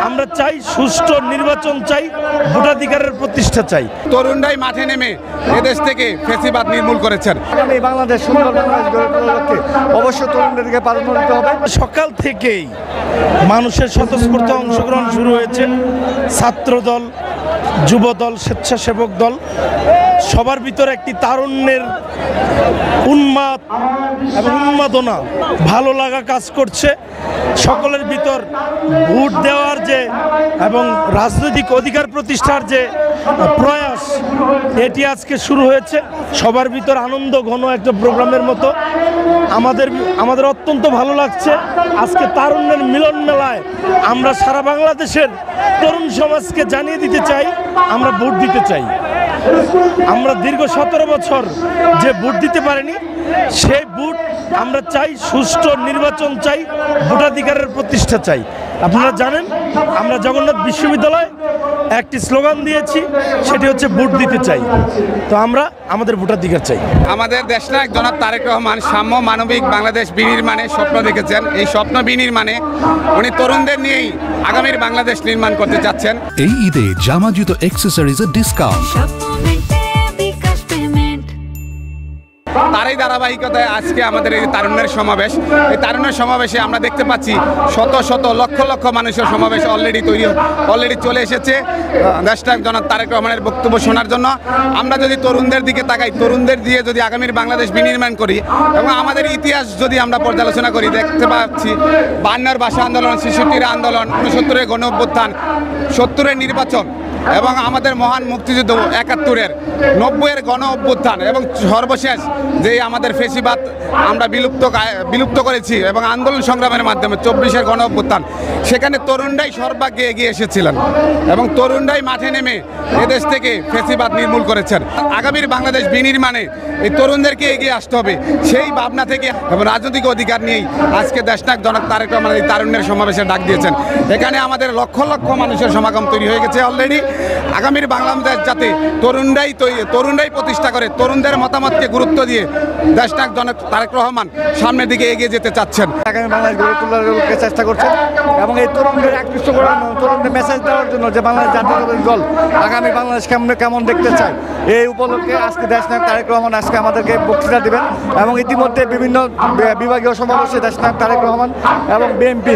আমরা চাই সুষ্ঠু নির্বাচন চাই, ভোটাধিকারের প্রতিষ্ঠা চাই। তরুণরাই মাঠে নেমে এদেশ থেকে ফ্যাসিবাদ নির্মূল করেছেন। আগামী বাংলাদেশ সুন্দর বাংলাদেশ গড়ে তোলার লক্ষ্যে অবশ্যই তরুণদেরকে প্রাধান্য দিতে হবে। সকাল থেকেই মানুষের স্বতঃস্ফূর্ত অংশগ্রহণ শুরু হয়েছে। ছাত্রদল, যুবদল, স্বেচ্ছাসেবক দল, সবার ভিতরে একটি তারুণ্যের উন্মাদ এবং উন্মাদনা, ভালো লাগা কাজ করছে। সকলের ভিতর ভোট দেওয়ার যে এবং রাজনৈতিক অধিকার প্রতিষ্ঠার যে প্রয়াস, এটি আজকে শুরু হয়েছে। সবার ভিতর আনন্দ ঘন একটা প্রোগ্রামের মতো। আমাদের অত্যন্ত ভালো লাগছে। আজকে তারুণ্যের মিলন মেলায় আমরা সারা বাংলাদেশের তরুণ সমাজকে জানিয়ে দিতে চাই আমরা ভোট দিতে চাই। আমরা দীর্ঘ 17 বছর যে ভোট দিতে পারিনি, সেই ভোট আমরা চাই, সুষ্ঠু নির্বাচন চাই, ভোটাধিকারের প্রতিষ্ঠা চাই। আপনারা জানেন আমরা জগন্নাথ বিশ্ববিদ্যালয়ে একটি স্লোগান দিয়েছি, সেটি হচ্ছে ভোট দিতে চাই। তো আমরা আমাদের ভোটাধিকার চাই। আমাদের দেশনায়ক জনাব তারেক রহমান সাম্য মানবিক বাংলাদেশ বিনির্মাণে স্বপ্ন দেখেছেন। এই স্বপ্ন বিনির্মাণে উনি তরুণদের নিয়েই আগামীর বাংলাদেশ নির্মাণ করতে চাচ্ছেন। এই ঈদে জামা জুতো অ্যাক্সেসরিজের ডিসকাউন্ট। তারই ধারাবাহিকতায় আজকে আমাদের এই তারুণ্যের সমাবেশ। এই তারুণ্যের সমাবেশে আমরা দেখতে পাচ্ছি শত শত লক্ষ লক্ষ মানুষের সমাবেশ অলরেডি চলে এসেছে দেশনায়ক জনাব তারেক রহমানের বক্তব্য শোনার জন্য। আমরা যদি তরুণদের দিকে তাকাই, তরুণদের দিয়ে যদি আগামীর বাংলাদেশ বিনির্মাণ করি এবং আমাদের ইতিহাস যদি আমরা পর্যালোচনা করি, দেখতে পাচ্ছি 52-এর ভাষা আন্দোলন, 66-এর আন্দোলন, 69-এর গণ অভ্যুত্থান, 70-এর নির্বাচন এবং আমাদের মহান মুক্তিযুদ্ধ 71-এর, 90-এর গণ অভ্যুত্থান এবং সর্বশেষ যে আমাদের ফ্যাসিবাদ আমরা বিলুপ্ত করেছি এবং আন্দোলন সংগ্রামের মাধ্যমে 24-এর গণ অভ্যুত্থান। সেখানে তরুণরাই সর্বাগ্যে এগিয়ে এসেছিলেন এবং তরুণরাই মাঠে নেমে এদেশ থেকে ফ্যাসিবাদ নির্মূল করেছেন। আগামীর বাংলাদেশ বিনির্মাণে এই তরুণদেরকে এগিয়ে আসতে হবে। সেই ভাবনা থেকে এবং রাজনৈতিক অধিকার নিয়েই আজকে দেশনায়ক জনাব তারেক রহমান এই তারুণ্যের সমাবেশে ডাক দিয়েছেন। এখানে আমাদের লক্ষ লক্ষ মানুষের সমাগম তৈরি হয়ে গেছে অলরেডি। আগামীর বাংলাদেশ যাতে তরুণরাই প্রতিষ্ঠা করে, তরুণদের মতামতকে গুরুত্ব দিয়ে দেশনায়ক জনাব তারেক রহমান সামনের দিকে এগিয়ে যেতে চাচ্ছেন। আগামী বাংলাদেশ গড়ে তোলার চেষ্টা করছেন এবং এই তরুণদের আকৃষ্ট করার, তরুণদের মেসেজ দেওয়ার জন্য যে বাংলাদেশ জাতীয়তাবাদী দল আগামী বাংলাদেশ কেমন দেখতে চায়, এই উপলক্ষে আজকে দেশনায়ক তারেক রহমান আজকে আমাদেরকে বক্তৃতা দিবেন এবং ইতিমধ্যে বিভিন্ন বিভাগীয় সমাবেশে দেশনায়ক তারেক রহমান এবং বিএনপি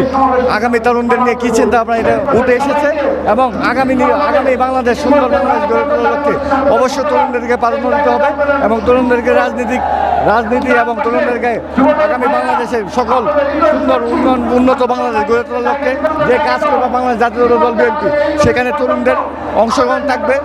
আগামী তরুণদের নিয়ে কী চিন্তা ভাবনা এটা উঠে এসেছে এবং আগামী বাংলাদেশ সুন্দর বাংলাদেশ গড়ে তোলার লক্ষ্যে অবশ্যই তরুণদেরকে প্রাধান্য দিতে হবে এবং তরুণদেরকে রাজনীতি এবং তরুণদেরকে আগামী বাংলাদেশের সকল সুন্দর উন্নত বাংলাদেশ গড়ে তোলার লক্ষ্যে যে কাজ করবে বাংলাদেশ জাতীয় দল বিএনপি, সেখানে তরুণদের অংশগ্রহণ থাকবে।